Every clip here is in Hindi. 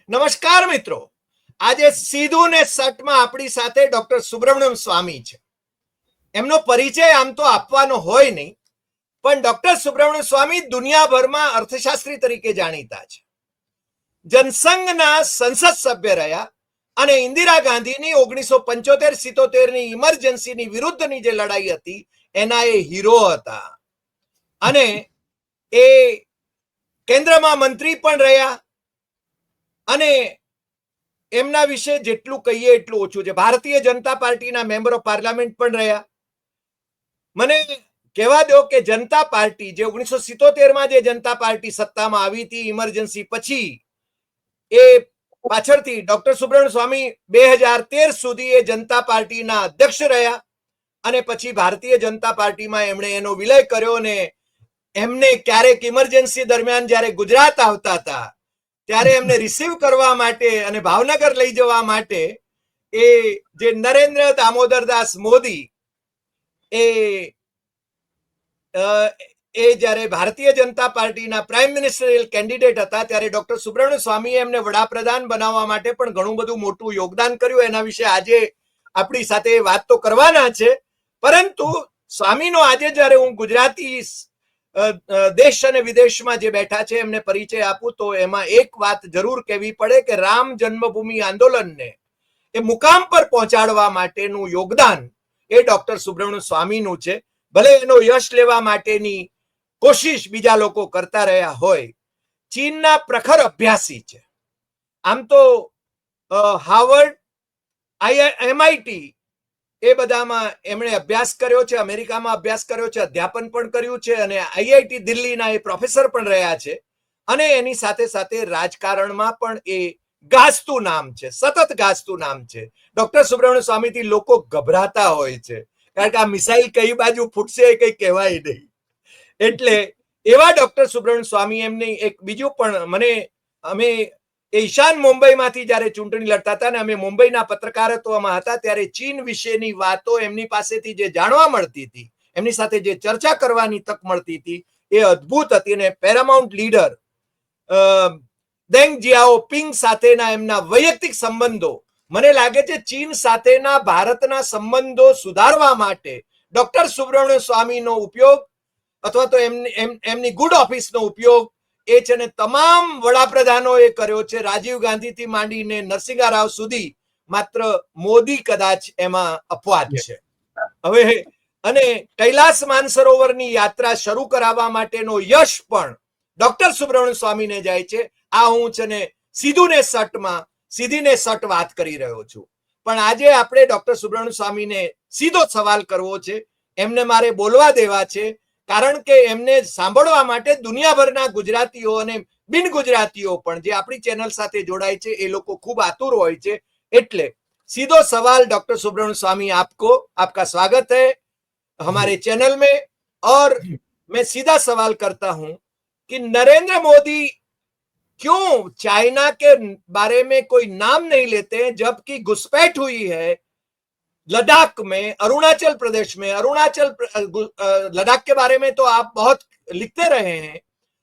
નમસ્કાર મિત્રો, આજે સીધું ને સટમાં આપણી સાથે ડોક્ટર સુબ્રમણ્યમ સ્વામી છે. એમનો પરિચય આમ તો આપવાનો હોય નહીં, પણ ડોક્ટર સુબ્રમણ્યમ સ્વામી દુનિયાભરમાં અર્થશાસ્ત્રી તરીકે જાણીતા છે. જનસંઘના સંસદ સભ્ય રહ્યા અને ઇન્દિરા ગાંધીની 1975-77 ની ઇમરજન્સીની વિરુદ્ધની જે લડાઈ હતી એના એ હીરો હતા અને એ કેન્દ્રમાં મંત્રી પણ રહ્યા અને એમના વિશે જેટલું કહીએ એટલું ઓછું છે. ભારતીય જનતા પાર્ટીના મેમ્બર ઓફ પાર્લામેન્ટ પણ રહ્યા. મને કહેવા દો કે જનતા પાર્ટી જે 1977માં જે જનતા પાર્ટી સત્તામાં આવી હતી ઇમરજન્સી પછી, એ પાછળથી ડોક્ટર સુબ્રમણ્યમ સ્વામી 2013 સુધી એ જનતા પાર્ટીના અધ્યક્ષ રહ્યા અને પછી ભારતીય જનતા પાર્ટીમાં એમણે એનો વિલય કર્યો અને એમને ક્યારેક ઇમરજન્સી દરમિયાન જ્યારે ગુજરાત આવતા હતા ત્યારે એમને રિસીવ કરવા માટે અને ભાવનગર લઈ જવા માટે એ જે નરેન્દ્ર દામોદરદાસ મોદી એ જ્યારે ભારતીય જનતા પાર્ટીના પ્રાઇમ મિનિસ્ટરિયલ કેન્ડિડેટ હતા ત્યારે ડોક્ટર સુબ્રમણ્યમ સ્વામીએ એમને વડાપ્રધાન બનાવવા માટે પણ ઘણું બધું મોટું યોગદાન કર્યું. એના વિશે આજે આપણી સાથે વાત તો કરવાના છે, પરંતુ સ્વામીનો આજે જ્યારે હું ગુજરાતી દેશ અને વિદેશમાં જે બેઠા છે એમને પરિચય આપું તો એમાં એક વાત જરૂર કહેવી પડે કે રામ જન્મભૂમિ આંદોલનને એ મુકામ પર પહોંચાડવા માટેનું યોગદાન એ ડોક્ટર સુબ્રમણ્યમ સ્વામીનું છે. ભલે એનો યશ લેવા માટેની કોશિશ બીજા લોકો કરતા રહ્યા હોય. ચીનના પ્રખર અભ્યાસી છે. આમ તો હાર્વર્ડ, MIT એ બધામાં એમણે અભ્યાસ કર્યો છે, અમેરિકામાં અભ્યાસ કર્યો છે, અધ્યાપન પણ કર્યું છે અને IIT દિલ્હીના એ પ્રોફેસર પણ રહ્યા છે અને એની સાથે સાથે રાજકારણમાં પણ એ ગાજતું નામ છે, સતત ગાજતું નામ છે. ડોક્ટર સુબ્રમણ્યમ સ્વામીથી લોકો ગભરાતા હોય છે, કારણ કે આ મિસાઇલ કઈ બાજુ ફૂટશે એ કઈ કહેવાય નહીં. એટલે એવા ડોક્ટર સુબ્રમણ્યમ સ્વામી એમની એક બીજું પણ અમે ઈશાન મુંબઈમાંથી જ્યારે ચૂંટણી લડતા હતા ને અમે મુંબઈના પત્રકારત્વમાં હતા ત્યારે ચીન વિશેની વાતો એમની પાસેથી જે જાણવા મળતી હતી, એમની સાથે જે ચર્ચા કરવાની તક મળતી હતી એ અદ્ભુત હતી. અને પેરામાઉન્ટ લીડર દેંગ જિયાઓપિંગ સાથેના એમના વૈયક્તિક સંબંધો, મને લાગે છે ચીન સાથેના ભારતના સંબંધો સુધારવા માટે ડોક્ટર સુબ્રમણ્યમ સ્વામીનો ઉપયોગ અથવા તો એમની ગુડ ઓફિસનો ઉપયોગ એ છે ને તમામ વડાપ્રધાનોએ કર્યો છે, રાજીવ ગાંધીથી માંડીને નરસિંહ રાવ સુધી. માત્ર મોદી કદાચ એમાં અપવાદ છે. હવે અને કૈલાસ માનસરોવરની યાત્રા શરૂ કરાવવા માટેનો યશ પણ ડોક્ટર સુબ્રમણ્યમ સ્વામીને જાય છે. આ હું છે ને સીધીને સટ વાત કરી રહ્યો છું, પણ આજે આપણે ડોક્ટર સુબ્રમણ્યમ સ્વામીને સીધો સવાલ કરવો છે. એમને મારે બોલવા દેવા છે, કારણ કે એમને સાંભળવા માટે દુનિયાભરના ગુજરાતીઓ અને બિન ગુજરાતીઓ પણ જે આપણી ચેનલ સાથે જોડાય છે એ લોકો ખૂબ આતુર હોય છે. એટલે सीधो सवाल डॉक्टर सुब्रमण्यम स्वामी आपका स्वागत है हमारे चैनल में। और मैं सीधा सवाल करता हूं कि नरेंद्र मोदी क्यों चाइना के बारे में कोई नाम नहीं लेते हैं, जबकि घुसपैठ हुई है लद्दाख में, अरुणाचल प्रदेश में। लद्दाख के बारे में तो आप बहुत लिखते रहे हैं,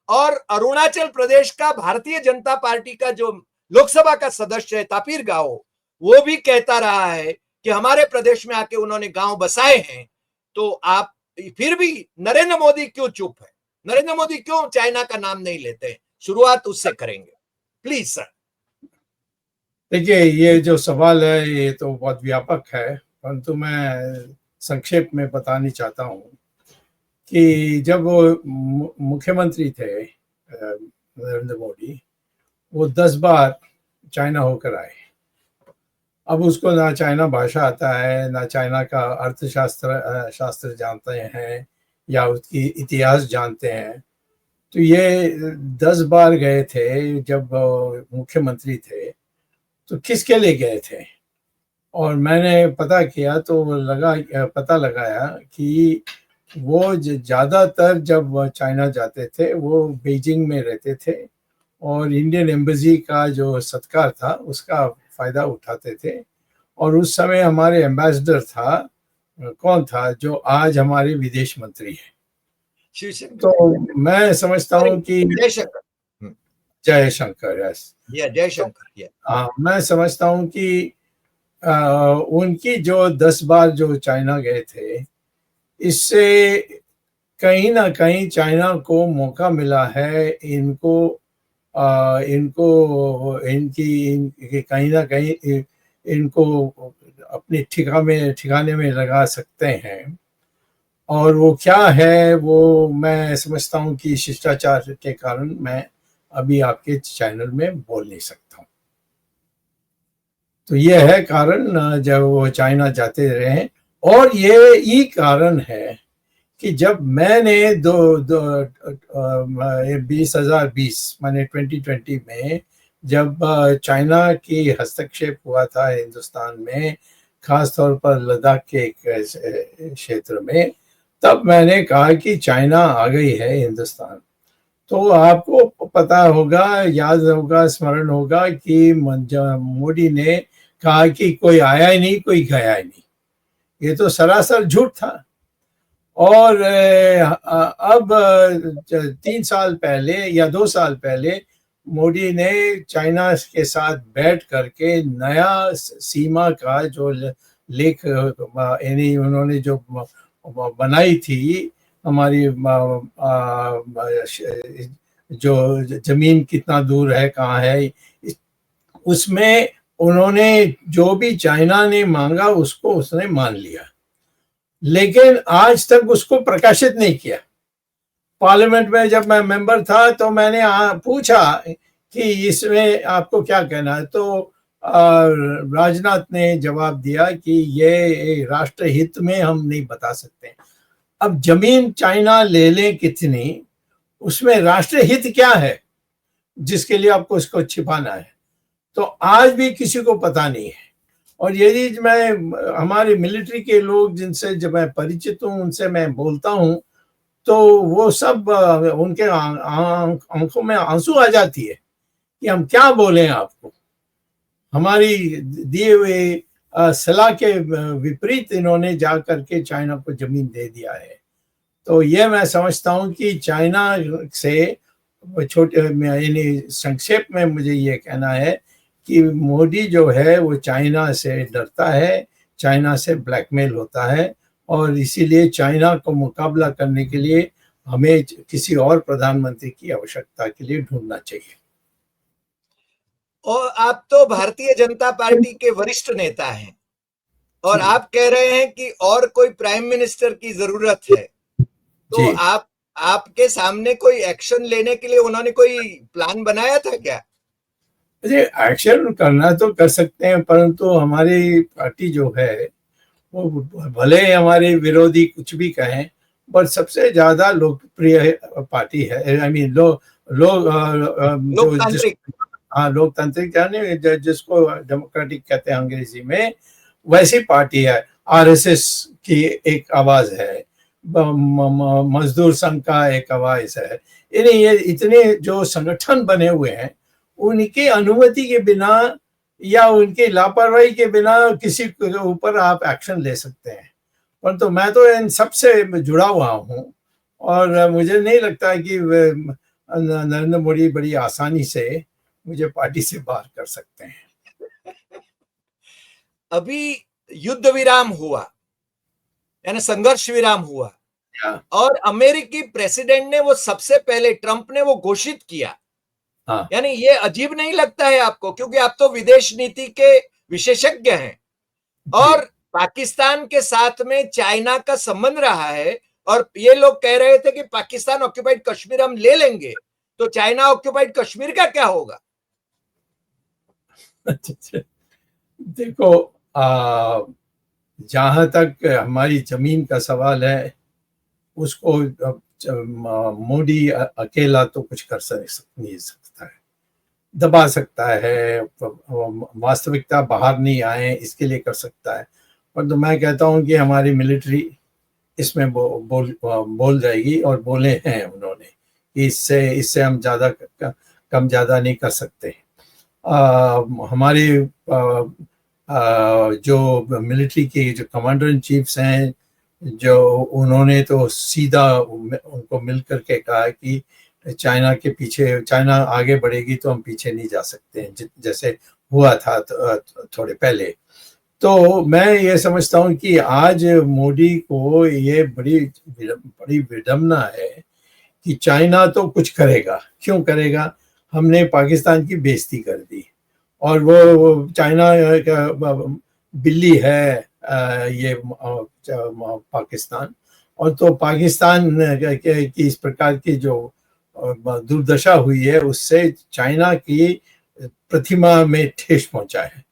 और अरुणाचल प्रदेश का भारतीय जनता पार्टी का जो लोकसभा का सदस्य है तापिर गाओ, वो भी कहता रहा है कि हमारे प्रदेश में आके उन्होंने गांव बसाए हैं। तो आप फिर भी नरेंद्र मोदी क्यों चुप है? नरेंद्र मोदी क्यों चाइना का नाम नहीं लेते हैं? शुरुआत उससे करेंगे, प्लीज सर। देखिए, ये जो सवाल है ये तो बहुत व्यापक है, परंतु मैं संक्षेप में बताना चाहता हूँ कि जब वो मुख्यमंत्री थे नरेंद्र मोदी, वो 10 बार चाइना होकर आए। अब उसको ना चाइना भाषा आता है, ना चाइना का शास्त्र जानते हैं या उसकी इतिहास जानते हैं। तो ये 10 बार गए थे जब मुख्यमंत्री थे, तो किसके लिए गए थे? और मैंने पता किया तो पता लगाया कि वो ज़्यादातर जब चाइना जाते थे वो बीजिंग में रहते थे और इंडियन एम्बेसी का जो सत्कार था उसका फ़ायदा उठाते थे। और उस समय हमारे एम्बेसडर था, कौन था, जो आज हमारे विदेश मंत्री है। तो मैं समझता हूँ कि जयशंकर, यस। या जयशंकर, या हाँ, मैं समझता हूँ कि उनकी जो 10 बार जो चाइना गए थे, इससे कहीं ना कहीं चाइना को मौका मिला है इनको कहीं ना कहीं इनको अपने ठिकाने में लगा सकते हैं। और वो क्या है, वो मैं समझता हूँ कि शिष्टाचार के कारण मैं अभी आपके चैनल में बोल नहीं सकता हूँ। तो ये है कारण जब वो चाइना जाते रहे। और ये कारण है कि जब मैंने 2020 माने 2020 में जब चाइना की हस्तक्षेप हुआ था हिंदुस्तान में, खास तौर पर लद्दाख के एक क्षेत्र में, तब मैंने कहा कि चाइना आ गई है हिंदुस्तान। तो आपको पता होगा, याद होगा, स्मरण होगा कि मोदी ने कहा कि कोई आया ही नहीं, कोई गया ही नहीं। ये तो सरासर झूठ था। और अब 3 साल पहले या 2 साल पहले मोदी ने चाइना के साथ बैठ करके नया सीमा का जो लेख यानी उन्होंने जो बनाई थी, हमारी जो जमीन कितना दूर है, कहाँ है, उसमें उन्होंने जो भी चाइना ने मांगा उसको उसने मान लिया, लेकिन आज तक उसको प्रकाशित नहीं किया। पार्लियामेंट में जब मैं मेंबर था तो मैंने पूछा कि इसमें आपको क्या कहना है, तो राजनाथ ने जवाब दिया कि ये राष्ट्र हित में हम नहीं बता सकते। अब जमीन चाइना ले ले कितनी, उसमें राष्ट्र हित क्या है जिसके लिए आपको इसको छिपाना है, तो आज भी किसी को पता नहीं है। और यदि मैं हमारे मिलिट्री के लोग जिनसे जब मैं परिचित हूँ, उनसे मैं बोलता हूँ, तो वो सब उनके आंखों में आंसू आ जाती है कि हम क्या बोलें आपको। हमारी दिए हुए सलाह के विपरीत इन्होंने जा करके चाइना को जमीन दे दिया है। तो ये मैं समझता हूँ कि चाइना से छोटे यानी संक्षेप में मुझे ये कहना है कि मोदी जो है वो चाइना से डरता है, चाइना से ब्लैकमेल होता है, और इसीलिए चाइना को मुकाबला करने के लिए हमें किसी और प्रधानमंत्री की आवश्यकता के लिए ढूंढना चाहिए। और आप तो भारतीय जनता पार्टी के वरिष्ठ नेता हैं और आप कह रहे हैं कि और कोई प्राइम मिनिस्टर की जरूरत है, तो आपके सामने कोई एक्शन लेने के लिए उन्होंने कोई प्लान बनाया था क्या? एक्शन करना तो कर सकते हैं, परंतु हमारी पार्टी जो है वो भले हमारे विरोधी कुछ भी कहें, पर सबसे ज्यादा लोकप्रिय पार्टी है। आई मीन लोकतांत्रिक, हाँ, लोकतांत्रिक यानी जिसको डेमोक्रेटिक कहते हैं अंग्रेजी में, वैसी पार्टी है। आरएसएस की एक आवाज है, मजदूर संघ का एक आवाज है। ये इतने जो संगठन बने हुए हैं, उनकी अनुमति के बिना या उनकी लापरवाही के बिना किसी के ऊपर आप एक्शन ले सकते हैं। परंतु मैं तो इन सबसे जुड़ा हुआ हूँ और मुझे नहीं लगता कि नरेंद्र मोदी बड़ी आसानी से मुझे पार्टी से बाहर कर सकते हैं। अभी युद्ध विराम हुआ, यानी संघर्ष विराम हुआ, और अमेरिकी प्रेसिडेंट ने वो सबसे पहले, ट्रंप ने वो घोषित किया। हाँ। यानी ये अजीब नहीं लगता है आपको, क्योंकि आप तो विदेश नीति के विशेषज्ञ हैं और पाकिस्तान के साथ में चाइना का संबंध रहा है, और ये लोग कह रहे थे कि पाकिस्तान ऑक्युपाइड कश्मीर हम ले लेंगे, तो चाइना ऑक्युपाइड कश्मीर का क्या होगा? देखो, जहां तक हमारी जमीन का सवाल है, उसको मोदी अकेला तो कुछ कर नहीं सकता है, दबा सकता है, वास्तविकता बाहर नहीं आए इसके लिए कर सकता है। पर तो मैं कहता हूं कि हमारी मिलिट्री इसमें बोल जाएगी, और बोले हैं उन्होंने कि इससे हम ज़्यादा कम ज़्यादा नहीं कर सकते। हमारे जो मिलिट्री के जो कमांडर इन चीफ्स हैं, जो उन्होंने तो सीधा उनको मिल करके कहा कि चाइना के पीछे, चाइना आगे बढ़ेगी तो हम पीछे नहीं जा सकते हैं, जैसे हुआ था थोड़े पहले। तो मैं ये समझता हूँ कि आज मोदी को ये बड़ी विडम्बना है कि चाइना तो कुछ करेगा, क्यों करेगा? हमने पाकिस्तान की बेइज्जती कर दी, और वो चाइना का बिल्ली है ये पाकिस्तान। और तो पाकिस्तान की इस प्रकार की जो दुर्दशा हुई है, उससे चाइना की प्रतिमा में ठेस पहुंचा है।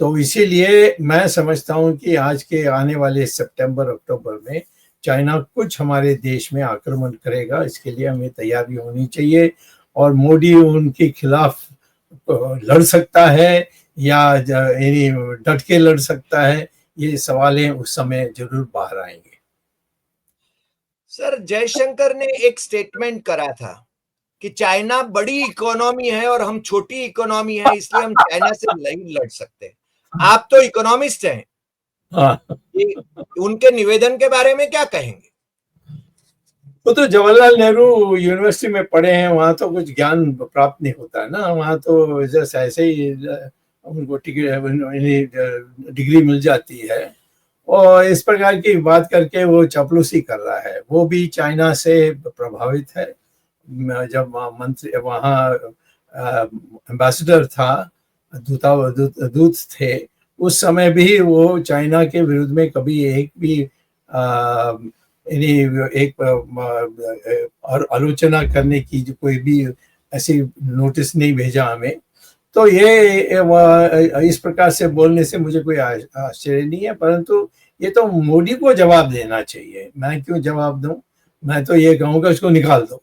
तो इसीलिए मैं समझता हूं कि आज के आने वाले सितंबर अक्टूबर में चाइना कुछ हमारे देश में आक्रमण करेगा, इसके लिए हमें तैयारी होनी चाहिए। और मोदी उनके खिलाफ लड़ सकता है या यानी डट के लड़ सकता है, ये सवालें उस समय जरूर बाहर आएंगे। सर, जयशंकर ने एक स्टेटमेंट करा था कि चाइना बड़ी इकोनॉमी है और हम छोटी इकोनॉमी है, इसलिए हम चाइना से नहीं लड़ सकते। आप तो इकोनॉमिस्ट हैं, हाँ, उनके निवेदन के बारे में क्या कहेंगे? वो तो जवाहरलाल नेहरू यूनिवर्सिटी में पढ़े हैं, वहाँ तो कुछ ज्ञान प्राप्त नहीं होता है ना, वहाँ तो जैसे ऐसे ही उनको डिग्री मिल जाती है। और इस प्रकार की बात करके वो चापलूसी कर रहा है। वो भी चाइना से प्रभावित है। जब मंत्री वहाँ एम्बेसडर था, दूत थे, उस समय भी वो चाइना के विरुद्ध में कभी एक भी एक और आलोचना करने की जो कोई भी ऐसी नोटिस नहीं भेजा हमें। तो ये इस प्रकार से बोलने से मुझे कोई आश्चर्य नहीं है, परंतु ये तो मोदी को जवाब देना चाहिए। मैं क्यों जवाब दूं? मैं तो ये कहूँगा इसको निकाल दो।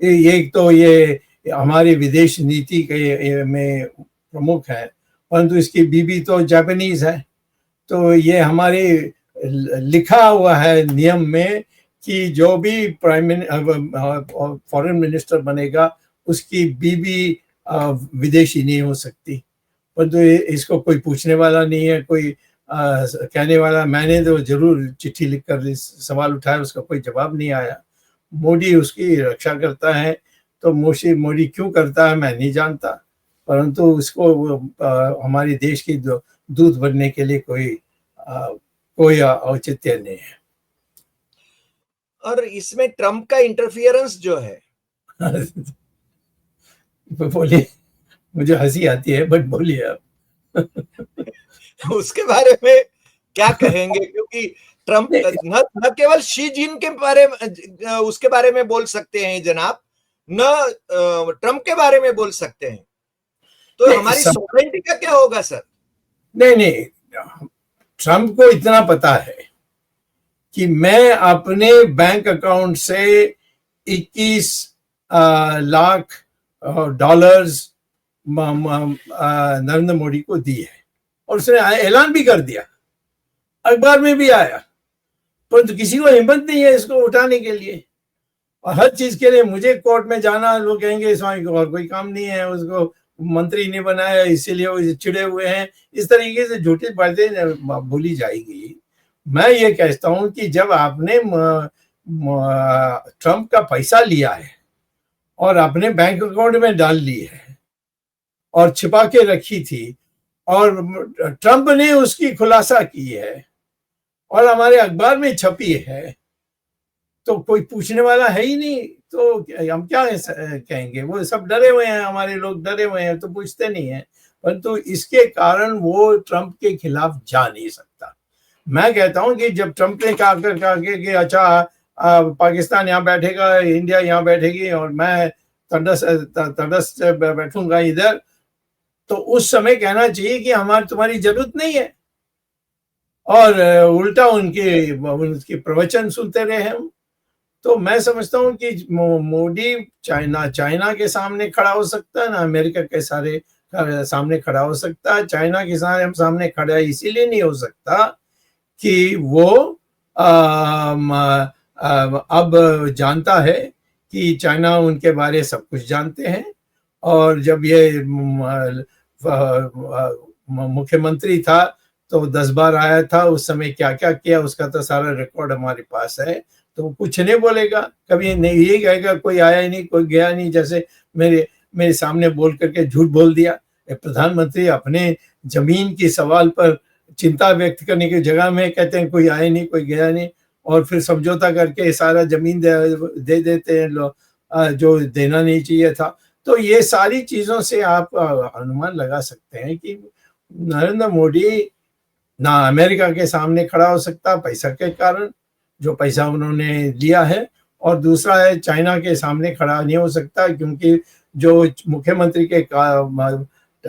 ये तो ये हमारी विदेश नीति के में प्रमुख है, परंतु इसकी बीबी तो जापानीज है। तो ये हमारे लिखा हुआ है नियम में कि जो भी फॉरेन मिनिस्टर बनेगा उसकी बीबी विदेशी नहीं हो सकती। परंतु इसको कोई पूछने वाला नहीं है, कोई कहने वाला। मैंने तो जरूर चिट्ठी लिखकर सवाल उठाया, उसका कोई जवाब नहीं आया। मोदी उसकी रक्षा करता है, तो मोदी क्यों करता है मैं नहीं जानता, परंतु उसको हमारे देश की दूत बनने के लिए कोई औचित्य नहीं है। और इसमें ट्रम्प का इंटरफियरेंस जो है बोलिए, मुझे हंसी आती है, बट बोलिए आप। उसके बारे में क्या कहेंगे? क्योंकि ट्रम्प न केवल शी जिन के बारे में उसके बारे में बोल सकते हैं जनाब, न ट्रम्प के बारे में बोल सकते हैं, तो हमारी सॉवरेनिटी का क्या होगा सर? नहीं, ट्रम्प को इतना पता है कि मैं अपने बैंक अकाउंट से 21 लाख डॉलर्स नरेंद्र मोदी को दी है, और उसने ऐलान भी कर दिया, अखबार में भी आया, परंतु किसी को हिम्मत नहीं है इसको उठाने के लिए। और हर चीज के लिए मुझे कोर्ट में जाना, लोग कहेंगे स्वामी को और कोई काम नहीं है, उसको मंत्री नहीं बनाया इसीलिए वो चिड़े हुए हैं। इस तरीके से झूठी बातें बोली जाएगी। मैं ये कहता हूं कि जब आपने ट्रम्प का पैसा लिया है और अपने बैंक अकाउंट में डाल ली है और छिपा के रखी थी, और ट्रम्प ने उसकी खुलासा की है और हमारे अखबार में छपी है, तो कोई पूछने वाला है ही नहीं, तो हम क्या कहेंगे? वो सब डरे हुए हैं, हमारे लोग डरे हुए हैं, तो पूछते नहीं है। परंतु इसके कारण वो ट्रम्प के खिलाफ जा नहीं सकता। मैं कहता हूं कि जब ट्रम्प ने कहा कि अच्छा पाकिस्तान यहाँ बैठेगा, इंडिया यहाँ बैठेगी और मैं तटस्थ बैठूंगा इधर, तो उस समय कहना चाहिए कि हमारी तुम्हारी जरूरत नहीं है, और उल्टा उनके प्रवचन सुनते रहे हम। तो मैं समझता हूँ कि मोदी चाइना के सामने खड़ा हो सकता है ना, अमेरिका के सामने खड़ा हो सकता है। चाइना के सामने खड़ा इसीलिए नहीं हो सकता कि वो अब जानता है कि चाइना उनके बारे सब कुछ जानते हैं। और जब ये मुख्यमंत्री था तो 10 बार आया था, उस समय क्या क्या किया उसका तो सारा रिकॉर्ड हमारे पास है। तो कुछ नहीं बोलेगा, कभी नहीं यही कहेगा कोई आया ही नहीं, कोई गया नहीं, जैसे मेरे मेरे सामने बोल करके झूठ बोल दिया। प्रधानमंत्री अपने जमीन की सवाल पर चिंता व्यक्त करने की जगह में कहते हैं कोई आया नहीं, कोई गया नहीं, और फिर समझौता करके सारा जमीन दे देते हैं जो देना नहीं चाहिए था। तो ये सारी चीजों से आप अनुमान लगा सकते हैं कि नरेंद्र मोदी ना अमेरिका के सामने खड़ा हो सकता पैसा के कारण, जो पैसा उन्होंने लिया है, और दूसरा है चाइना के सामने खड़ा नहीं हो सकता, क्योंकि जो मुख्यमंत्री के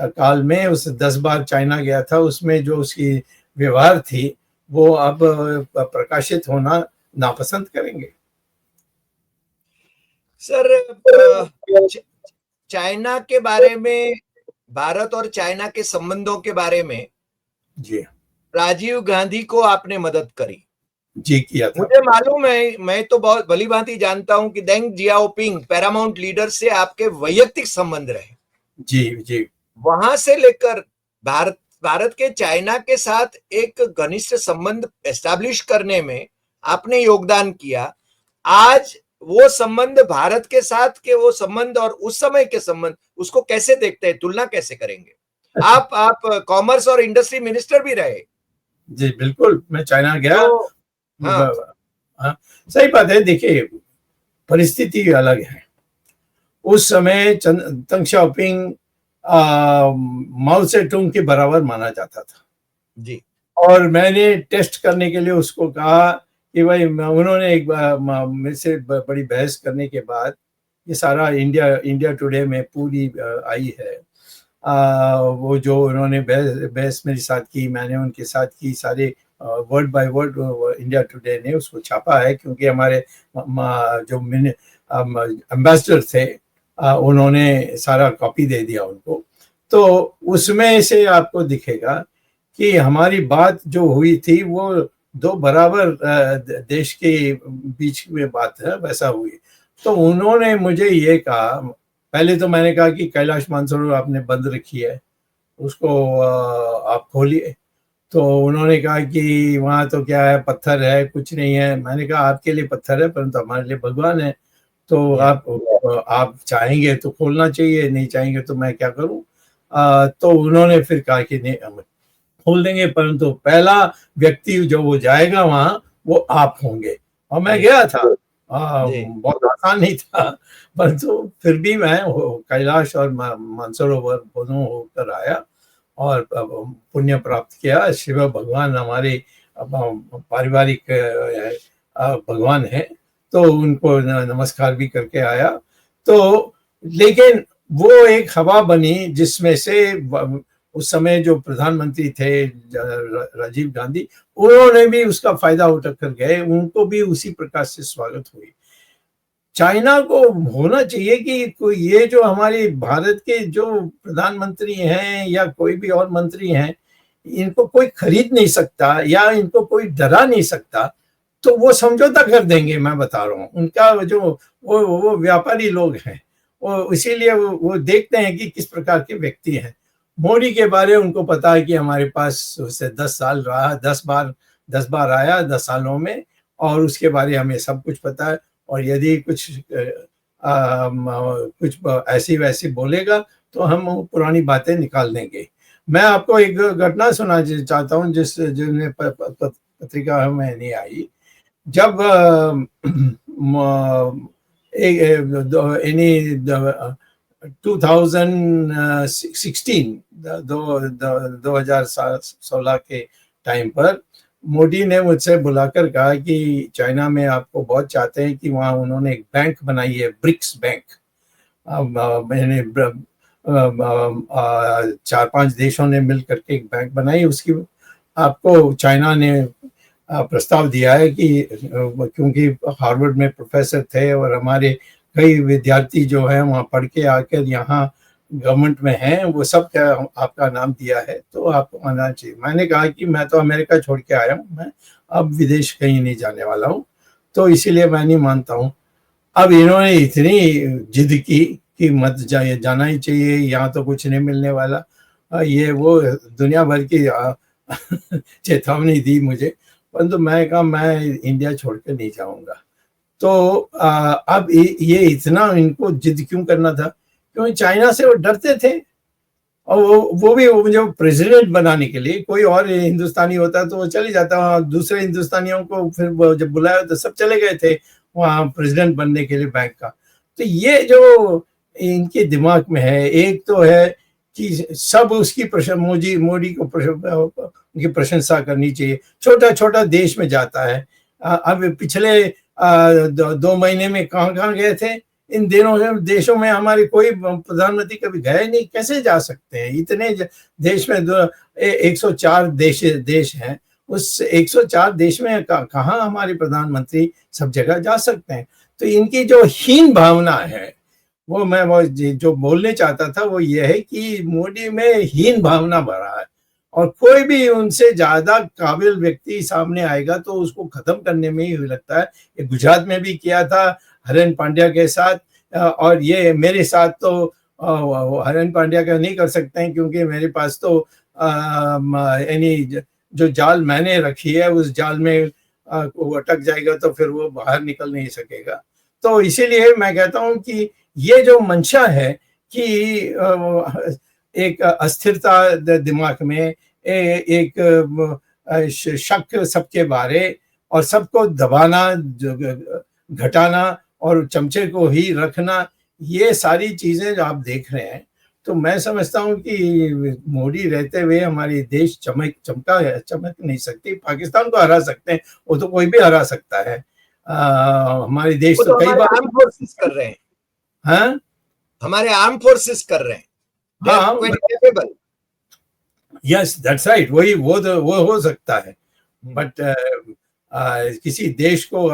काल में उस 10 बार चाइना गया था, उसमें जो उसकी व्यवहार थी वो अब प्रकाशित होना नापसंद करेंगे। सर, चाइना के बारे में, भारत और चाइना के संबंधों के बारे में जी राजीव गांधी को आपने मदद करी। जी किया था। मुझे मालूम है, मैं तो बहुत भली भांति जानता हूं कि देंग जियाओपिंग पैरामाउंट लीडर से आपके वैयक्तिक संबंध रहे। जी जी वहां से लेकर भारत के चाइना के साथ एक घनिष्ठ संबंध एस्टैब्लिश करने में आपने योगदान किया। आज वो संबंध, भारत के साथ के वो संबंध और उस समय के संबंध, उसको कैसे देखते हैं, तुलना कैसे करेंगे? आप कॉमर्स और इंडस्ट्री मिनिस्टर भी रहे। जी बिल्कुल, मैं चाइना गया। तो हाँ, हाँ, सही बात है। देखिए, परिस्थिति अलग है। उस समय दंग शाओपिंग माओ से तुंग के बराबर माना जाता था जी, और मैंने टेस्ट करने के लिए उसको कहा कि भाई, उन्होंने एक मेरे से बड़ी बहस करने के बाद, ये सारा इंडिया टुडे में पूरी आई है, वो जो उन्होंने बहस मेरे साथ की, मैंने उनके साथ की, सारे word by word India today ने उसको छापा है, क्योंकि हमारे जो एम्बेसडर थे उन्होंने सारा कॉपी दे दिया उनको। तो उसमें से आपको दिखेगा कि हमारी बात जो हुई थी वो दो बराबर देश के बीच में बात है, वैसा हुई। तो उन्होंने मुझे ये कहा, पहले तो मैंने कहा कि कैलाश मानसरोवर आपने बंद रखी है, उसको आप खोलिए। तो उन्होंने कहा कि वहाँ तो क्या है, पत्थर है, कुछ नहीं है। मैंने कहा आपके लिए पत्थर है, परंतु हमारे लिए भगवान है। तो आप चाहेंगे तो खोलना चाहिए, नहीं चाहेंगे तो मैं क्या करूं। तो उन्होंने फिर कहा कि नहीं, हम खोल देंगे, परंतु पहला व्यक्ति जो वो जाएगा वहां वो आप होंगे। और मैं गया था, बहुत आसान नहीं था, परंतु फिर भी मैं कैलाश और मानसरोवर दोनों होकर आया और पुण्य प्राप्त किया। शिव भगवान हमारे पारिवारिक भगवान है, तो उनको नमस्कार भी करके आया। तो लेकिन वो एक हवा बनी जिसमें से उस समय जो प्रधानमंत्री थे राजीव गांधी, उन्होंने भी उसका फायदा उठा कर गए, उनको भी उसी प्रकार से स्वागत हुई। चाइना को होना चाहिए कि ये जो हमारे भारत के जो प्रधानमंत्री हैं या कोई भी और मंत्री हैं, इनको कोई खरीद नहीं सकता या इनको कोई डरा नहीं सकता, तो वो समझौता कर देंगे। मैं बता रहा हूँ, उनका जो वो व्यापारी लोग हैं, वो इसीलिए वो देखते हैं कि किस प्रकार के व्यक्ति हैं। मोदी के बारे उनको पता है कि हमारे पास उससे 10 साल रहा, 10 बार आया 10 सालों में, और उसके बारे हमें सब कुछ पता है। और यदि कुछ ऐसी वैसी बोलेगा तो हम पुरानी बातें निकाल देंगे। मैं आपको एक घटना सुना चाहता हूँ जिसने पत्रिका में नहीं आई। जब 2016 के टाइम पर मोदी ने मुझसे बुलाकर कहा कि चाइना में आपको बहुत चाहते हैं, कि वहाँ उन्होंने एक बैंक बनाई है, ब्रिक्स बैंक। मैंने 4-5 देशों ने मिल करके एक बैंक बनाई, उसकी आपको चाइना ने प्रस्ताव दिया है कि क्योंकि हार्वर्ड में प्रोफेसर थे और हमारे कई विद्यार्थी जो हैं वहाँ पढ़ के आकर यहाँ गवर्नमेंट में हैं, वो सब क्या आपका नाम दिया है, तो आपको आना चाहिए। मैंने कहा कि मैं तो अमेरिका छोड़ के आया हूँ, मैं अब विदेश कहीं नहीं जाने वाला हूँ, तो इसीलिए मैं नहीं मानता हूँ। अब इन्होंने इतनी जिद की कि मत जाइए, जाना ही चाहिए, यहाँ तो कुछ नहीं मिलने वाला। ये वो दुनिया भर की चेतावनी दी मुझे, परंतु मैं कहा मैं इंडिया छोड़ के नहीं जाऊँगा। तो अब ये इतना इनको जिद क्यों करना था? क्योंकि चाइना से वो डरते थे, और वो भी वो प्रेसिडेंट बनाने के लिए कोई और हिंदुस्तानी होता तो वो चले जाता वहाँ, दूसरे हिंदुस्तानियों को फिर जब बुलाया तो सब चले गए थे वहाँ प्रेसिडेंट बनने के लिए बैंक का। तो ये जो इनके दिमाग में है, एक तो है कि सब उसकी मोदी को उनकी प्रशंसा करनी चाहिए। छोटा छोटा देश में जाता है। अब पिछले 2 महीने में कहाँ गए थे? इन देशों में हमारे कोई प्रधानमंत्री कभी गए नहीं, कैसे जा सकते हैं? इतने देश में 104 देश हैं, उस 104 देश में कहाँ हमारे प्रधानमंत्री सब जगह जा सकते हैं? तो इनकी जो हीन भावना है, वो जो बोलने चाहता था वो ये है कि मोदी में हीन भावना भरा है, और कोई भी उनसे ज्यादा काबिल व्यक्ति सामने आएगा तो उसको खत्म करने में ही लगता है। ये गुजरात में भी किया था हरेन पांड्या के साथ, और ये मेरे साथ तो हरेन पांड्या का नहीं कर सकते हैं, क्योंकि मेरे पास तो यानी जो जाल मैंने रखी है उस जाल में वो अटक जाएगा तो फिर वो बाहर निकल नहीं सकेगा। तो इसीलिए मैं कहता हूँ कि ये जो मंशा है कि एक अस्थिरता दिमाग में, एक शक सबके बारे, और सबको दबाना, घटाना और चमचे को ही रखना, ये सारी चीजें जो आप देख रहे हैं, तो मैं समझता हूँ कि मोदी रहते हुए हमारी देश चमक नहीं सकती। पाकिस्तान को हरा सकते हैं, वो तो कोई भी हरा सकता है। हमारे देश तो कई बार आर्म फोर्सेस कर रहे हैं। हाँ, हमारे आर्म फोर्सेस कर रहे हैं। हाँ, यस दैट्स राइट, वो हो सकता है, बट किसी देश को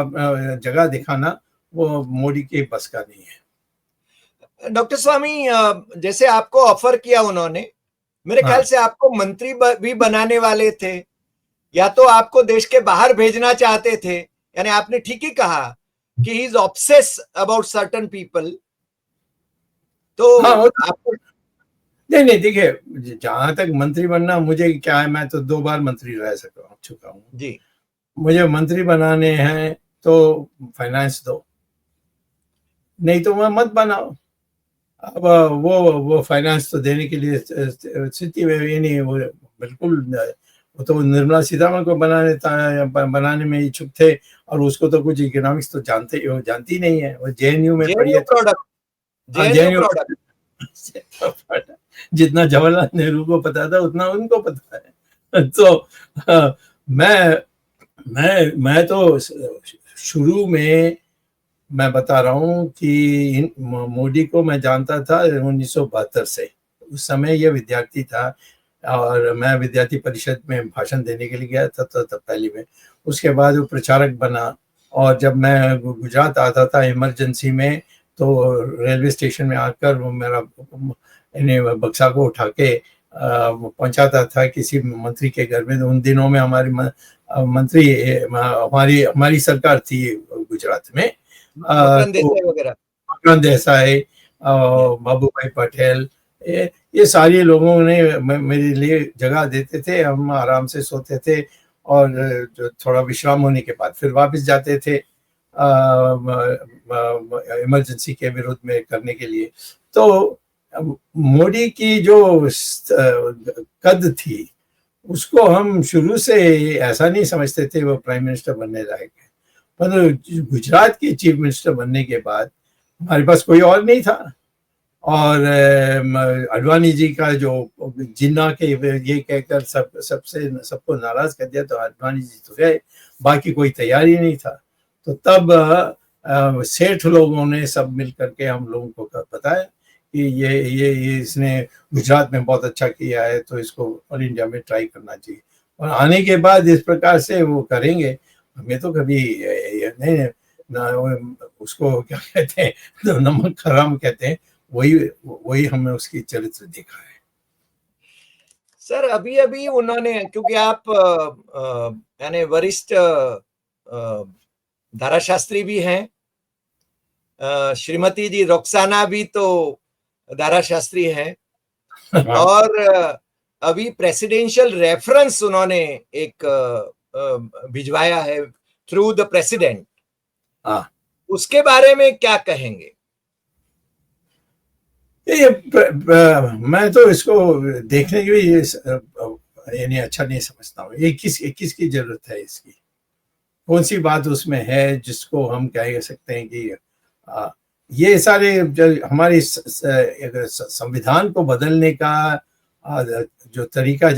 जगह दिखाना वो मोदी के बस का नहीं है। डॉक्टर स्वामी, जैसे आपको ऑफर किया उन्होंने, मेरे ख्याल से आपको मंत्री भी बनाने वाले थे, या तो आपको देश के बाहर भेजना चाहते थे। यानी आपने ठीक ही कहा कि he is obsess about certain people. तो आपको नहीं, देखिए, जहां तक मंत्री बनना, मुझे क्या है, मैं तो 2 बार मंत्री रह चुका हूँ जी। मुझे मंत्री बनाने हैं तो फाइनेंस दो, नहीं तो मैं मत बनाओ। अब वो फाइनेंस तो देने के लिए स्थिति में ही नहीं, वो बिल्कुल, वो तो निर्मला सीतारमण को बनाने में इच्छुक थे, और उसको तो कुछ इकोनॉमिक्स तो जानती नहीं है, वो जेएनयू में पढ़ी है। जेएनयू जितना जवाहरलाल नेहरू को पता था उतना उनको पता है। तो मैं तो शुरू में मैं बता रहा हूँ कि मोदी को मैं जानता था 1972 से। उस समय ये विद्यार्थी था, और मैं विद्यार्थी परिषद में भाषण देने के लिए गया था तब पहली में। उसके बाद वो प्रचारक बना, और जब मैं गुजरात आता था इमरजेंसी में, तो रेलवे स्टेशन में आकर वो मेरा बक्सा को उठा के पहुंचाता था किसी मंत्री के घर में। उन दिनों में हमारी मंत्री हमारी सरकार थी गुजरात में, मकरंद देसाई, बाबू भाई पटेल, ये सारे लोगों ने मेरे लिए जगह देते थे। हम आराम से सोते थे, और जो थोड़ा विश्राम होने के बाद फिर वापस जाते थे इमरजेंसी के विरोध में करने के लिए। तो मोदी की जो कद थी, उसको हम शुरू से ऐसा नहीं समझते थे वो प्राइम मिनिस्टर बनने लायक है। पर गुजरात के चीफ मिनिस्टर बनने के बाद हमारे पास कोई और नहीं था, और अडवाणी जी का जो जिन्ना के ये कहकर सबको नाराज कर दिया, तो अडवाणी जी तो गए, बाकी कोई तैयारी नहीं था। तो तब सेठ लोगों ने सब मिल करके हम लोगों को बताया कि ये इसने गुजरात में बहुत अच्छा किया है, तो इसको ऑल इंडिया में ट्राई करना चाहिए। और आने के बाद इस प्रकार से वो करेंगे, हमें तो कभी नहीं ना, उसको क्या कहते हैं, नमक हराम कहते हैं, वही हमने उसकी चरित्र देखा है। सर, अभी उन्होंने, क्योंकि आप यानी वरिष्ठ धाराशास्त्री भी हैं, श्रीमती जी रोक्साना भी तो धाराशास्त्री हैं, और अभी प्रेसिडेंशियल रेफरेंस उन्होंने एक भिजवाया है थ्रू द प्रेसिडेंट। उसके बारे में क्या कहेंगे? मैं तो इसको देखने के लिए यानी अच्छा नहीं समझता हूँ। ये किसकी जरूरत है इसकी? कौन सी बात उसमें है जिसको हम कह सकते हैं कि ये सारे हमारे संविधान को बदलने का जो तरीका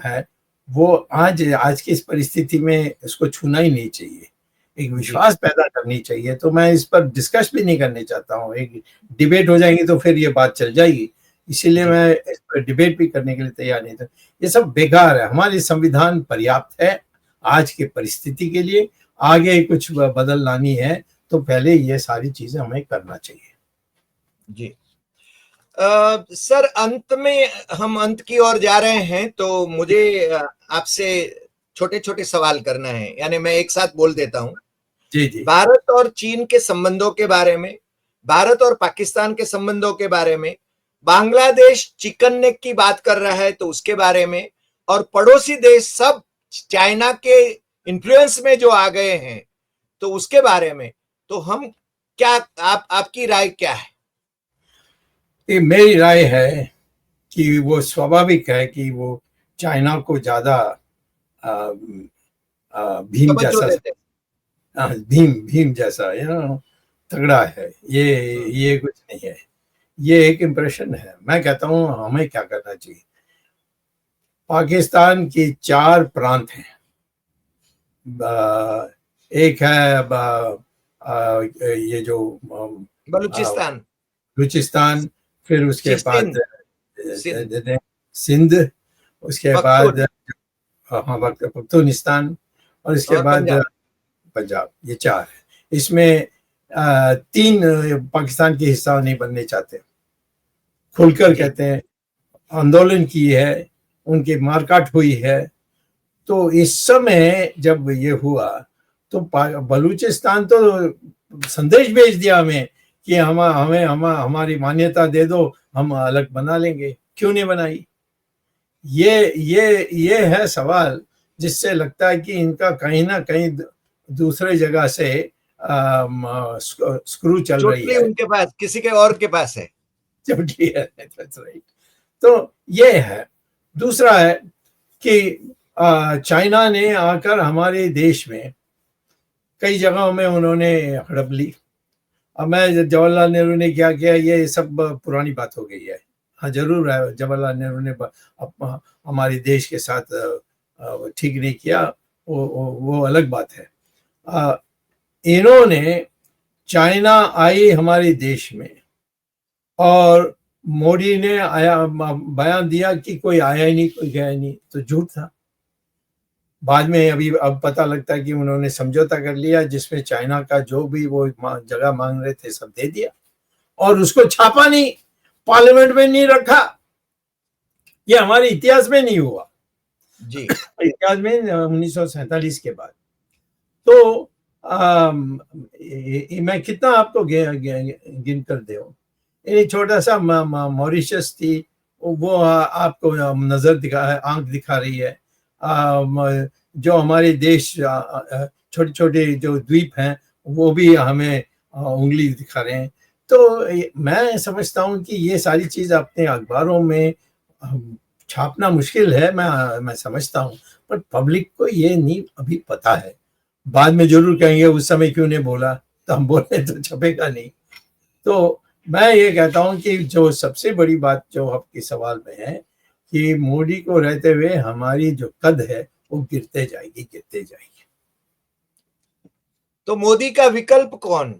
है वो आज की इस परिस्थिति में इसको छूना ही नहीं चाहिए। एक विश्वास पैदा करनी चाहिए। तो मैं इस पर डिस्कस भी नहीं करने चाहता हूँ। एक डिबेट हो जाएगी तो फिर ये बात चल जाएगी, इसीलिए मैं इस पर डिबेट भी करने के लिए तैयार नहीं था। ये सब बेकार है। हमारी संविधान पर्याप्त है आज के परिस्थिति के लिए। आगे कुछ बदल लानी है तो पहले ये सारी चीजें हमें करना चाहिए। जी सर, अंत में हम अंत की ओर जा रहे हैं, तो मुझे आपसे छोटे छोटे सवाल करना है, यानी मैं एक साथ बोल देता हूं। जी जी। भारत और चीन के संबंधों के बारे में, भारत और पाकिस्तान के संबंधों के बारे में, बांग्लादेश चिकन नेक की बात कर रहा है तो उसके बारे में, और पड़ोसी देश सब चाइना के इन्फ्लुएंस में जो आ गए हैं तो उसके बारे में, तो हम क्या, आपकी राय क्या है? ये मेरी राय है कि वो स्वाभाविक है कि वो चाइना को ज्यादा भीम जैसा, भीम जैसा तगड़ा है। ये कुछ नहीं है, ये एक इम्प्रेशन है। मैं कहता हूँ हमें क्या करना चाहिए। पाकिस्तान की 4 प्रांत हैं। एक है ये जो बलूचिस्तान, फिर उसके बाद सिंध, उसके बाद पख्तूनिस्तान, और इसके बाद पंजाब। ये 4 है। इसमें 3 पाकिस्तान के हिस्सा नहीं बनने चाहते, खुलकर कहते हैं। आंदोलन की है, उनकी मारकाट हुई है। तो इस समय जब ये हुआ तो बलूचिस्तान तो संदेश भेज दिया हमें कि हमें हमारी मान्यता दे दो, हम अलग बना लेंगे। क्यों नहीं बनाई? ये है सवाल, जिससे लगता है कि इनका कहीं ना कहीं दूसरे जगह से स्क्रू चल रही है, उनके पास, किसी के और के पास है। तो ये है। दूसरा है कि चाइना ने आकर हमारे देश में कई जगहों में उन्होंने हड़प ली। अब मैं जवाहरलाल नेहरू ने क्या किया, ये सब पुरानी बात हो गई है। हाँ जरूर है, जवाहरलाल नेहरू ने हमारे देश के साथ ठीक नहीं किया, वो अलग बात है। इन्होंने, चाइना आई हमारे देश में और मोदी ने बयान दिया कि कोई आया ही नहीं, कोई गया ही नहीं, तो झूठ था। बाद में अब पता लगता है कि उन्होंने समझौता कर लिया, जिसमें चाइना का जो भी वो जगह मांग रहे थे सब दे दिया, और उसको छापा नहीं, पार्लियामेंट में नहीं रखा। ये हमारे इतिहास में नहीं हुआ जी, इतिहास में 1947 के बाद। तो मैं कितना आपको गिन कर दे, एक छोटा सा मॉरिशस थी, वो आपको नजर आंख दिखा रही है। जो हमारे देश छोटे छोटे जो द्वीप हैं वो भी हमें उंगली दिखा रहे हैं। तो मैं समझता हूँ कि ये सारी चीज अपने अखबारों में छापना मुश्किल है, मैं समझता हूँ, पर पब्लिक को ये नहीं अभी पता है। बाद में जरूर कहेंगे उस समय क्यों नहीं बोला, तो हम बोले तो छपेगा नहीं। तो मैं ये कहता हूँ कि जो सबसे बड़ी बात जो आपके सवाल में है कि मोदी को रहते हुए हमारी जो कद है वो गिरते जाएगी। तो मोदी का विकल्प कौन?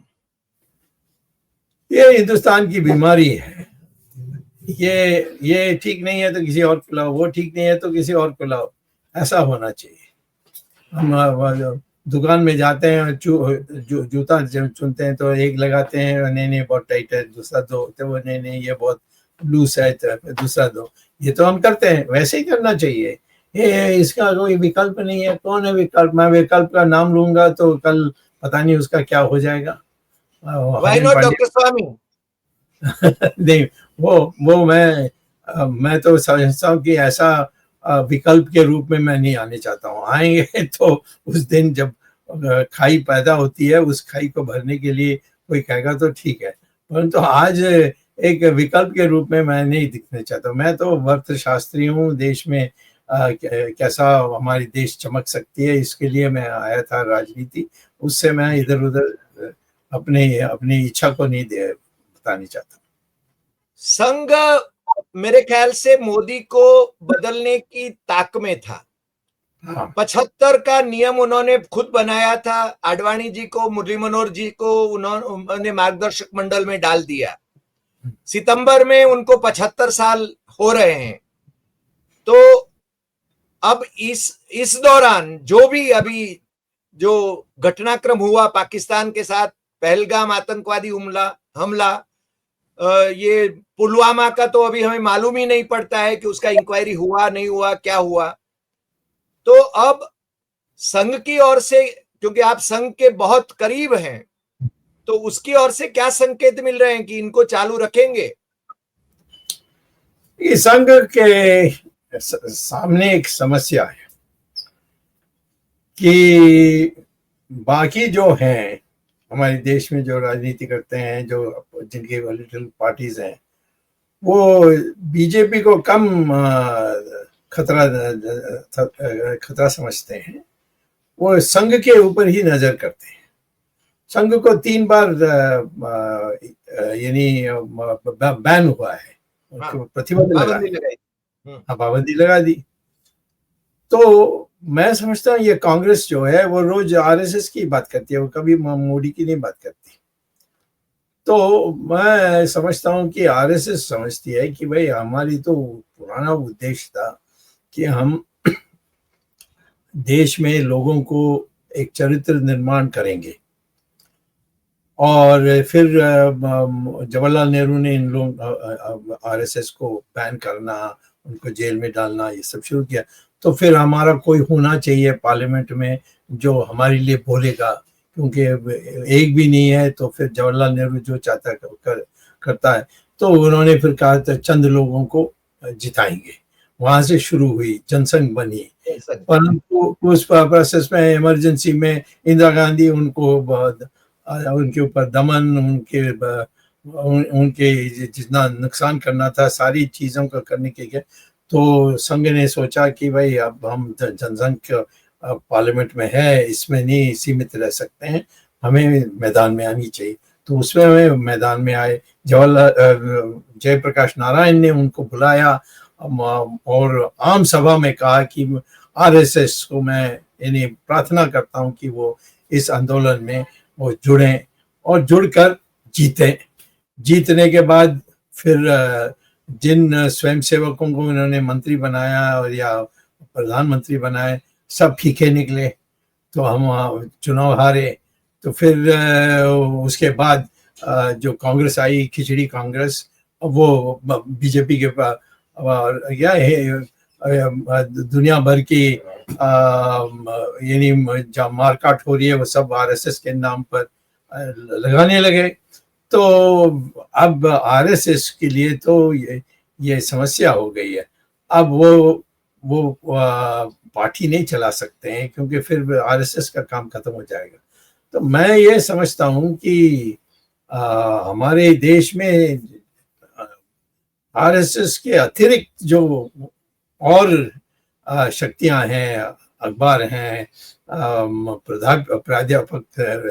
ये हिंदुस्तान की बीमारी है। ये ठीक नहीं है तो किसी और को लाओ, वो ठीक नहीं है तो किसी और को लाओ, ऐसा होना चाहिए। हम दुकान में जाते हैं, जूता चुनते हैं तो एक लगाते हैं, नहीं बहुत टाइट है, दूसरा दो, तो वो नहीं ये बहुत लूज है, तो दूसरा दो। ये तो हम करते हैं, वैसे ही करना चाहिए। इसका कोई विकल्प नहीं है। कौन है विकल्प? मैं विकल्प का नाम लूंगा तो कल पता नहीं उसका क्या हो जाएगा। Why not, डॉक्टर स्वामी? नहीं, वो मैं तो समझता हूँ कि ऐसा विकल्प के रूप में मैं नहीं आने चाहता हूँ। आएंगे तो उस दिन जब खाई पैदा होती है, उस खाई को भरने के लिए कोई कहेगा तो ठीक है, परंतु आज एक विकल्प के रूप में मैं नहीं दिखना चाहता। मैं तो अर्थशास्त्री हूँ, देश में कैसा हमारी देश चमक सकती है इसके लिए मैं आया था राजनीति। उससे मैं इधर उधर अपने अपनी इच्छा को नहीं बतानी चाहता। संघ मेरे ख्याल से मोदी को बदलने की ताक में था। हाँ 75 का नियम उन्होंने खुद बनाया था, आडवाणी जी को, मुरली मनोहर जी को उन्होंने मार्गदर्शक मंडल में डाल दिया। सितंबर में उनको 75 साल हो रहे हैं। तो अब इस दौरान जो भी अभी जो घटनाक्रम हुआ पाकिस्तान के साथ, पहलगाम आतंकवादी हमला, ये पुलवामा का तो अभी हमें मालूम ही नहीं पड़ता है कि उसका इंक्वायरी हुआ नहीं हुआ, क्या हुआ। तो अब संघ की ओर से, क्योंकि आप संघ के बहुत करीब हैं, तो उसकी ओर से क्या संकेत मिल रहे हैं कि इनको चालू रखेंगे? ये संघ के सामने एक समस्या है कि बाकी जो हैं हमारे देश में जो राजनीति करते हैं, जो जिनकी पॉलिटिकल पार्टीज हैं, वो बीजेपी को कम खतरा समझते हैं। वो संघ के ऊपर ही नजर करते हैं। संघ को 3 बार यानी बैन हुआ है, प्रतिबंध लगा, पाबंदी लगा दी। तो मैं समझता हूँ ये कांग्रेस जो है वो रोज आरएसएस की बात करती है, वो कभी मोदी की नहीं बात करती। तो मैं समझता हूँ कि आरएसएस समझती है कि भाई हमारी तो पुराना उद्देश्य था कि हम देश में लोगों को एक चरित्र निर्माण करेंगे, और फिर जवाहरलाल नेहरू ने इन लोग आरएसएस को बैन करना, उनको जेल में डालना, ये सब शुरू किया। तो फिर हमारा कोई होना चाहिए पार्लियामेंट में जो हमारे लिए बोलेगा, क्योंकि एक भी नहीं है। तो फिर जवाहरलाल नेहरू जो चाहता करता है। तो उन्होंने फिर कहा था चंद लोगों को जिताएंगे, वहां से शुरू हुई, जनसंघ बनी। परंतु उस प्रोसेस में इमरजेंसी में इंदिरा गांधी उनके ऊपर दमन, उनके जितना नुकसान करना था सारी चीजों का करने के लिए, तो संघ ने सोचा कि भाई अब हम जनसंघ पार्लियामेंट में है, इसमें नहीं सीमित रह सकते हैं, हमें मैदान में आनी चाहिए। तो उसमें हमें मैदान में आए। जयप्रकाश नारायण ने उनको बुलाया और आम सभा में कहा कि आरएसएस को मैं इन्हें प्रार्थना करता हूं कि वो इस आंदोलन में वो जुड़ें और जुड़कर जीते। जीतने के बाद फिर जिन स्वयंसेवकों को उन्होंने मंत्री बनाया और या प्रधानमंत्री बनाए, सब फीके निकले, तो हम चुनाव हारे। तो फिर उसके बाद जो कांग्रेस आई, खिचड़ी कांग्रेस, वो बीजेपी के पास दुनिया भर की यानी जहाँ मारकाट हो रही है वो सब आरएसएस के नाम पर लगाने लगे। तो अब आरएसएस के लिए तो ये समस्या हो गई है। अब वो पार्टी नहीं चला सकते हैं, क्योंकि फिर आरएसएस का काम खत्म हो जाएगा। तो मैं ये समझता हूँ कि हमारे देश में आरएसएस के अतिरिक्त जो और शक्तियां हैं, अखबार हैं, प्राध्यापक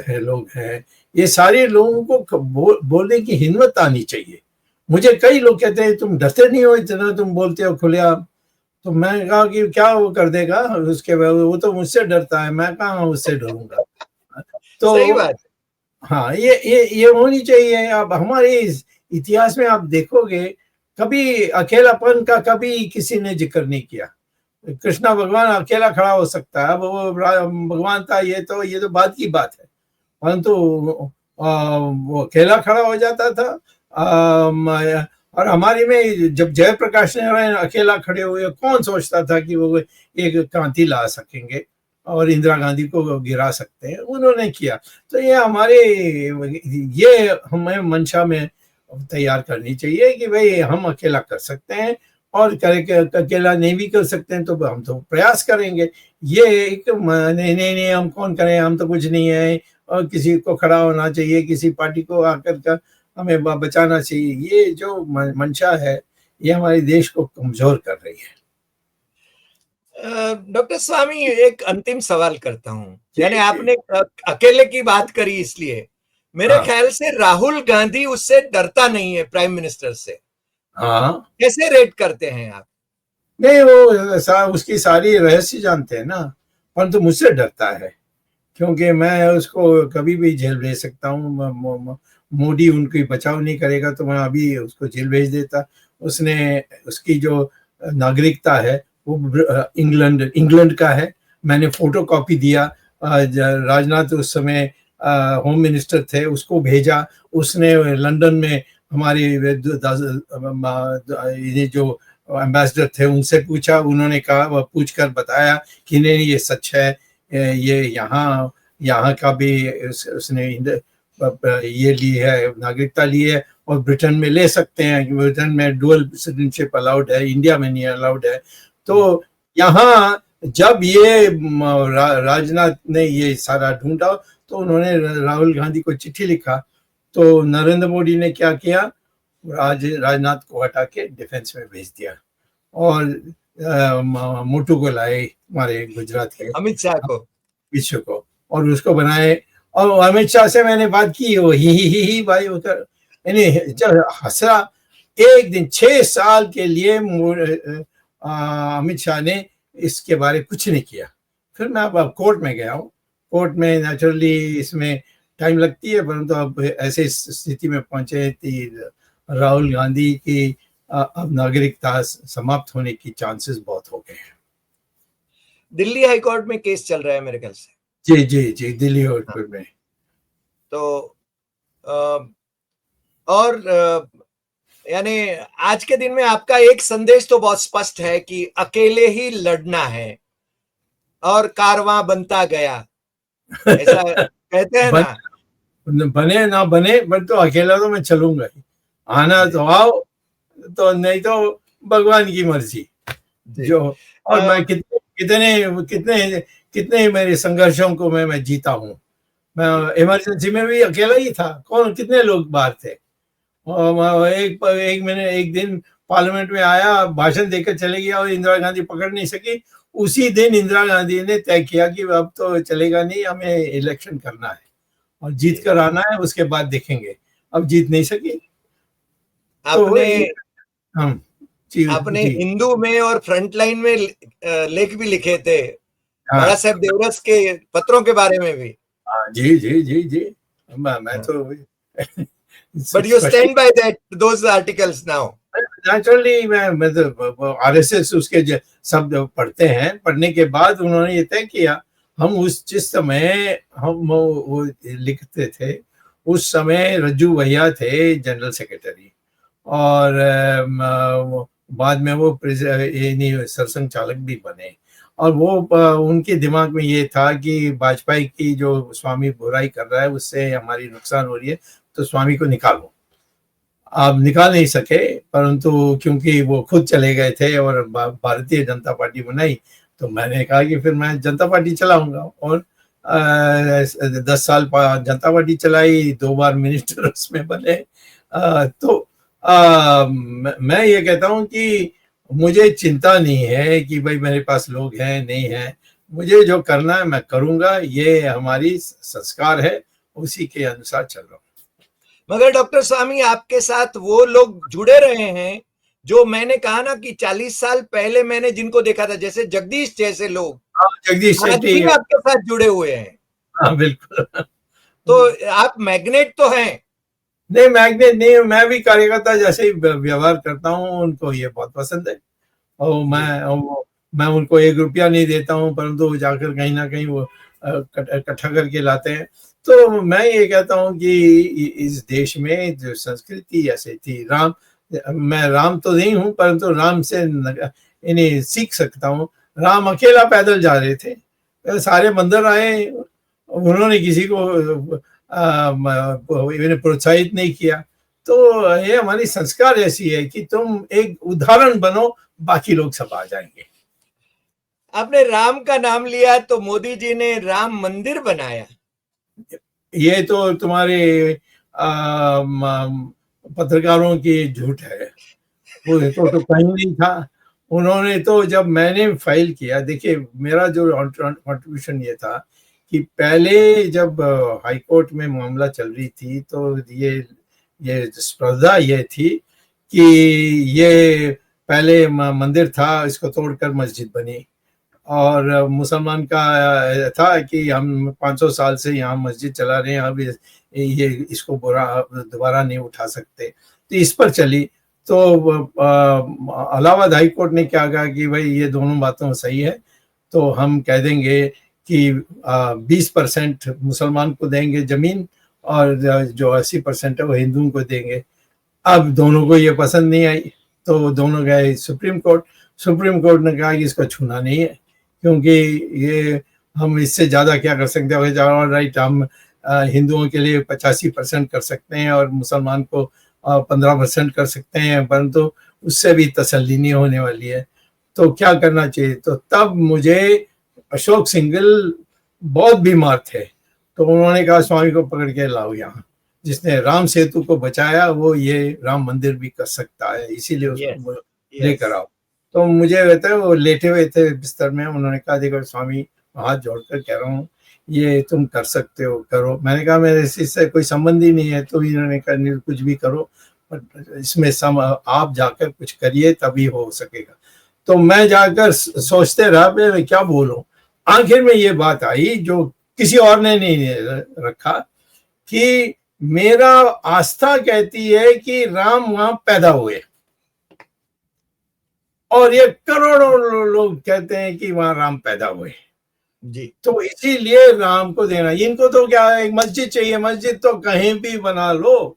है, लोग हैं, ये सारे लोगों को बोलने की हिम्मत आनी चाहिए। मुझे कई लोग कहते हैं तुम डरते नहीं हो इतना, तुम बोलते हो खुलेआम। तो मैं कहा कि क्या वो कर देगा उसके बाद, वो तो मुझसे डरता है, मैं कहाँ उससे डरूंगा। तो सही बात। हाँ, ये होनी चाहिए। अब हमारे इतिहास में आप देखोगे कभी अकेलापन का कभी किसी ने जिक्र नहीं किया। कृष्णा भगवान अकेला खड़ा हो सकता है, वो भगवान था, ये तो बात की बात है, परंतु वो अकेला खड़ा हो जाता था। और हमारी में जब जयप्रकाश नारायण अकेला खड़े हुए, कौन सोचता था कि वो एक क्रांति ला सकेंगे और इंदिरा गांधी को गिरा सकते हैं, उन्होंने किया। तो ये हमें मंशा में तैयार करनी चाहिए कि भाई हम अकेला कर सकते हैं और अकेला नहीं भी कर सकते हैं तो हम तो प्रयास करेंगे। ये एक नहीं नहीं नहीं हम कौन करें, हम तो कुछ नहीं है, और किसी को खड़ा होना चाहिए, किसी पार्टी को आकर कर हमें बचाना चाहिए, ये जो मंशा है ये हमारे देश को कमजोर कर रही है। डॉक्टर स्वामी, एक अंतिम सवाल करता हूं। जी, यानी जी। आपने अकेले की बात करी, इसलिए मेरे हाँ, ख्याल से राहुल गांधी उससे डरता नहीं है, प्राइम मिनिस्टर से। हाँ। कैसे रेट करते हैं आप? नहीं, वो उसकी सारी रहस्य जानते हैं ना, परंतु मुझसे डरता है क्योंकि मैं उसको कभी भी जेल भेज सकता हूँ। मोदी उनकी बचाव नहीं करेगा तो मैं अभी उसको जेल भेज देता। उसने उसकी जो नागरिकता है वो इंग्लैंड का है। मैंने फोटो कॉपी दिया, राजनाथ उस समय होम मिनिस्टर थे, उसको भेजा। उसने लंदन में हमारे ये जो एम्बेसडर थे उनसे पूछा, उन्होंने कहा, वह पूछ कर बताया कि नहीं ये सच है, ये यहाँ का भी उसने ये ली है, नागरिकता ली है, और ब्रिटेन में ले सकते हैं। ब्रिटेन में डुअल सिटीजनशिप अलाउड है, इंडिया में नहीं अलाउड है। तो यहाँ जब ये राजनाथ ने ये सारा ढूंढा तो उन्होंने राहुल गांधी को चिट्ठी लिखा। तो नरेंद्र मोदी ने क्या किया, राजनाथ को हटा के डिफेंस में भेज दिया और मोटू को लाए, हमारे गुजरात के अमित शाह को। विश्व को, और उसको बनाए। और अमित शाह से मैंने बात की, वो ही भाई उधर यानी जब हंसा। एक दिन 6 साल के लिए अमित शाह ने इसके बारे कुछ नहीं किया। फिर मैं अब कोर्ट में गया हूँ। कोर्ट में नेचुरली इसमें टाइम लगती है, परंतु अब ऐसे स्थिति में पहुंचे थी राहुल गांधी की अब नागरिकता समाप्त होने की चांसेस बहुत हो गए हैं। दिल्ली हाई कोर्ट में केस चल रहा है मेरे ख्याल से। जी जी जी, दिल्ली हाई कोर्ट में। तो और यानी आज के दिन में आपका एक संदेश तो बहुत स्पष्ट है कि अकेले ही लड़ना है, और कारवां बनता गया, ऐसा कहते हैं ना। बने ना बने, बट तो अकेला तो मैं चलूंगा ही। आना तो आओ, तो नहीं तो भगवान की मर्जी जो। और मैं कितने कितने कितने कितने मेरे संघर्षों को मैं जीता हूँ। मैं इमरजेंसी में भी अकेला ही था, कौन कितने लोग बाहर थे। और एक दिन पार्लियामेंट में आया, भाषण देकर चले गया और इंदिरा गांधी पकड़ नहीं सकी। उसी दिन इंदिरा गांधी ने तय किया कि अब तो चलेगा नहीं, हमें इलेक्शन करना है और जीत कर आना है, उसके बाद देखेंगे। अब जीत नहीं सकी। आपने तो हम आपने हिंदू में और फ्रंटलाइन में लेख भी लिखे थे, बाला साहेब देवरस के पत्रों के बारे में भी। जी जी जी जी, मैं तो but you stand by that those articles now. Naturally मैं तो आरएसएस उसके शब्द पढ़ते हैं, पढ़ने के बाद उन्होंने ये तय किया। हम जिस समय हम वो लिखते थे, उस समय रज्जू भैया थे जनरल सेक्रेटरी, और बाद में वो सरसंघ चालक भी बने। और वो उनके दिमाग में ये था कि वाजपेयी की जो स्वामी बुराई कर रहा है उससे हमारी नुकसान हो रही है, तो स्वामी को निकालो। आप निकाल नहीं सके, परंतु क्योंकि वो खुद चले गए थे और भारतीय जनता पार्टी बनाई, तो मैंने कहा कि फिर मैं जनता पार्टी चलाऊंगा। और 10 साल जनता पार्टी चलाई, 2 बार मिनिस्टर उसमें बने। तो मैं ये कहता हूँ कि मुझे चिंता नहीं है कि भाई मेरे पास लोग हैं नहीं है, मुझे जो करना है मैं करूंगा। ये हमारी संस्कार है, उसी के अनुसार चल रहा हूँ। मगर डॉक्टर स्वामी, आपके साथ वो लोग जुड़े रहे हैं जो मैंने कहा ना कि 40 साल पहले मैंने जिनको देखा था, जैसे जगदीश जैसे लोग, जगदीश आज भी आपके साथ जुड़े हुए हैं। हाँ बिल्कुल। तो आप मैग्नेट तो हैं। नहीं, मैग्नेट नहीं, मैं भी कार्यकर्ता जैसे ही व्यवहार करता हूँ, उनको ये बहुत पसंद है। और मैं उनको 1 रुपया नहीं देता हूँ, परंतु वो जाकर कहीं ना कहीं वो इकट्ठा करके लाते हैं। तो मैं ये कहता हूँ कि इस देश में जो संस्कृति ऐसे थी, मैं राम तो नहीं हूँ, परंतु राम से इन्हें सीख सकता हूँ। राम अकेला पैदल जा रहे थे, सारे बंदर आए, उन्होंने किसी को प्रोत्साहित नहीं किया। तो ये हमारी संस्कार ऐसी है कि तुम एक उदाहरण बनो, बाकी लोग सब आ जाएंगे। आपने राम का नाम लिया तो मोदी जी ने राम मंदिर बनाया। ये तो तुम्हारे पत्रकारों की झूठ है, वो तो कहीं नहीं था। उन्होंने तो, जब मैंने फाइल किया, देखिए मेरा जो कंट्रीब्यूशन ये था कि पहले जब हाई कोर्ट में मामला चल रही थी तो ये स्पर्धा ये थी कि ये पहले मंदिर था, इसको तोड़कर मस्जिद बनी, और मुसलमान का था कि हम 500 साल से यहाँ मस्जिद चला रहे हैं, अब ये इसको बुरा दोबारा नहीं उठा सकते, तो इस पर चली। तो इलाहाबाद हाई कोर्ट ने क्या कहा कि भाई ये दोनों बातों सही है, तो हम कह देंगे कि 20% मुसलमान को देंगे जमीन, और जो 80% है वो हिंदुओं को देंगे। अब दोनों को ये पसंद नहीं आई, तो दोनों गए सुप्रीम कोर्ट। सुप्रीम कोर्ट ने कहा कि इसको छूना नहीं है, क्योंकि ये हम इससे ज़्यादा क्या कर सकते हैं। राइट, हम हिंदुओं के लिए 85% कर सकते हैं और मुसलमान को 15% कर सकते हैं, परंतु उससे भी तसल्ली नहीं होने वाली है, तो क्या करना चाहिए। तो तब मुझे अशोक सिंघल बहुत बीमार थे, तो उन्होंने कहा स्वामी को पकड़ के लाओ यहाँ, जिसने राम सेतु को बचाया वो ये राम मंदिर भी कर सकता है, इसीलिए उसको लेकर आओ। तो मुझे रहता है, वो लेटे हुए थे बिस्तर में, उन्होंने कहा देखो स्वामी, हाथ जोड़कर कह रहा हूँ, ये तुम कर सकते हो, करो। मैंने कहा मेरे इससे कोई संबंध ही नहीं है। तो इन्होंने कहा कुछ भी करो, पर इसमें आप जाकर कुछ करिए, तभी हो सकेगा। तो मैं जाकर सोचते रहा मैं क्या बोलूं। आखिर में ये बात आई जो किसी और ने नहीं रखा, कि मेरा आस्था कहती है कि राम वहां पैदा हुए, और ये करोड़ों लोग कहते हैं कि वहां राम पैदा हुए जी, तो इसीलिए राम को देना। इनको तो क्या है, एक मस्जिद चाहिए, मस्जिद तो कहीं भी बना लो,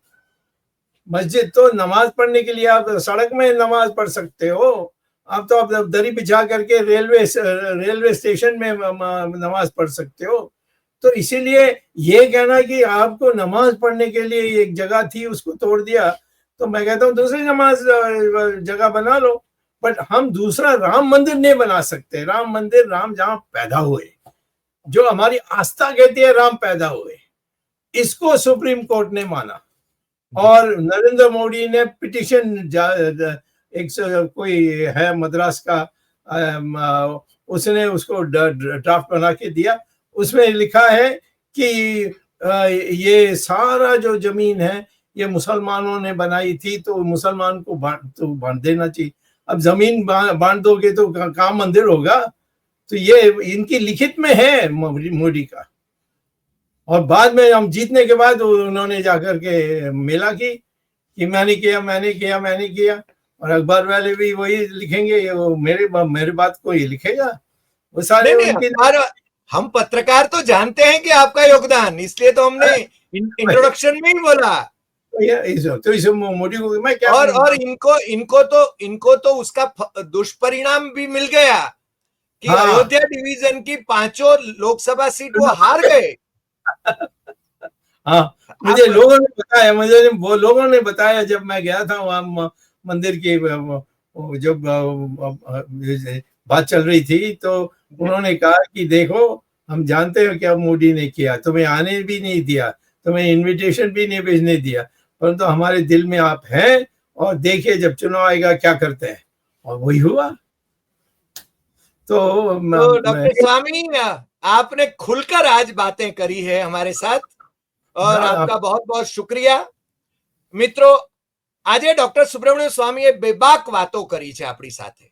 मस्जिद तो नमाज पढ़ने के लिए आप सड़क में नमाज पढ़ सकते हो, आप तो आप दरी बिछा करके रेलवे स्टेशन में नमाज पढ़ सकते हो। तो इसीलिए ये कहना कि आपको नमाज पढ़ने के लिए एक जगह थी उसको तोड़ दिया, तो मैं कहता हूँ दूसरी नमाज जगह बना लो, बट हम दूसरा राम मंदिर नहीं बना सकते। राम मंदिर, राम जहां पैदा हुए, जो हमारी आस्था कहती है राम पैदा हुए, इसको सुप्रीम कोर्ट ने माना, और नरेंद्र मोदी ने पिटीशन, एक कोई है मद्रास का, उसने उसको ड्राफ्ट बना के दिया। उसमें लिखा है कि ये सारा जो जमीन है ये मुसलमानों ने बनाई थी, तो मुसलमान को बांट देना चाहिए। अब जमीन बांट दोगे तो कहाँ मंदिर होगा। तो ये इनकी लिखित में है मोदी का। और बाद में हम जीतने के बाद उन्होंने जाकर के मेला की कि मैंने किया, और अखबार वाले भी वही लिखेंगे, वो मेरे बात को ही लिखेगा, वो सारे उनकी। हम पत्रकार तो जानते हैं कि आपका योगदान, इसलिए तो हमने इंट्रोडक्शन में ही बोला। तो इस मोदी को मैं क्या, और इनको तो उसका दुष्परिणाम भी मिल गया कि अयोध्या डिवीजन की 5 लोकसभा सीट वो हार गए। हाँ, मुझे लोगों ने बताया जब मैं गया था वहां मंदिर की जब बात चल रही थी, तो उन्होंने कहा कि देखो हम जानते हो क्या मोदी ने किया, तुम्हें आने भी नहीं दिया, तुम्हें इनविटेशन भी नहीं भेजने दिया, परंतु हमारे दिल में आप हैं, और देखिए जब चुनाव आएगा क्या करते हैं। और वही हुआ। तो डॉक्टर स्वामी, आपने खुलकर आज बातें करी है हमारे साथ, और आपका बहुत बहुत शुक्रिया। મિત્રો, આજે ડોક્ટર સુબ્રમણ્ય સ્વામીએ બેબાક વાતો કરી છે આપણી સાથે,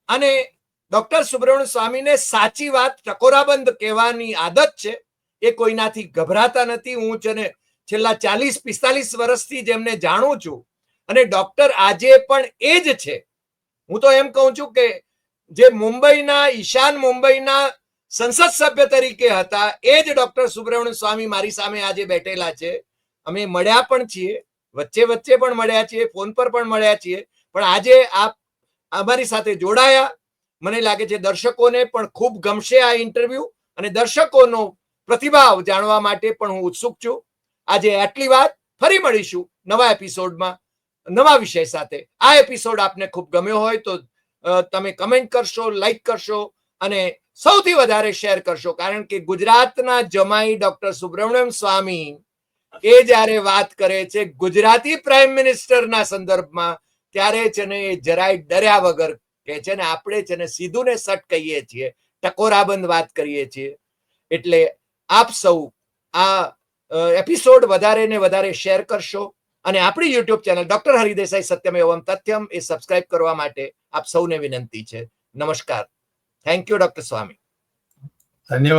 અને ડોક્ટર સુબ્રમણ્ય સ્વામીને સાચી વાત ટકોરાબંધ કહેવાની આદત છે, એ કોઈનાથી ગભરાતા નથી। હું છે છેલ્લા 40-45 વર્ષથી જેમને જાણું છું, અને ડોક્ટર આજે પણ એ જ છે। હું તો એમ કહું છું કે જે મુંબઈના, ઈશાન મુંબઈના સંસદ સભ્ય તરીકે હતા, એ જ ડોક્ટર સુબ્રમણ્ય સ્વામી મારી સામે આજે બેઠેલા છે। અમે મળ્યા પણ છીએ, વચ્ચે વચ્ચે પણ મળ્યા છીએ, ફોન પર પણ મળ્યા છીએ, પણ આજે આપ અમારી સાથે જોડાયા। મને લાગે છે દર્શકોને પણ ખૂબ ગમશે આ ઇન્ટરવ્યુ, અને દર્શકોનો પ્રતિભાવ જાણવા માટે પણ હું ઉત્સુક છું। આજે આટલી વાત, ફરી મળીશું નવા એપિસોડમાં નવા વિષય સાથે. આ એપિસોડ આપને ખૂબ ગમ્યો હોય તો તમે કમેન્ટ કરશો, લાઈક કરશો અને સૌથી વધારે શેર કરશો, કારણ કે ગુજરાતના જમાઈ ડોક્ટર સુબ્રમણ્યમ સ્વામી એ જ્યારે વાત કરે છે ગુજરાતી પ્રાઇમ મિનિસ્ટરના સંદર્ભમાં ત્યારે છે ને એ જરાય ડર્યા વગર કહે છે ને આપણે છે ને સીધું ને સટ કહીએ છીએ, ટકોરાબંધ વાત કરીએ છીએ. એટલે આપ સૌ આ એપિસોડ વધારે ને વધારે શેર કરશો અને આપણી YouTube channel doctor Hari Desai Satyam એવમ તથ્યમ એ સબસ્ક્રાઇબ કરવા માટે આપ સૌને વિનંતી છે. નમસ્કાર. થેન્ક યુ ડોક્ટર સ્વામી. ધન્યવાદ.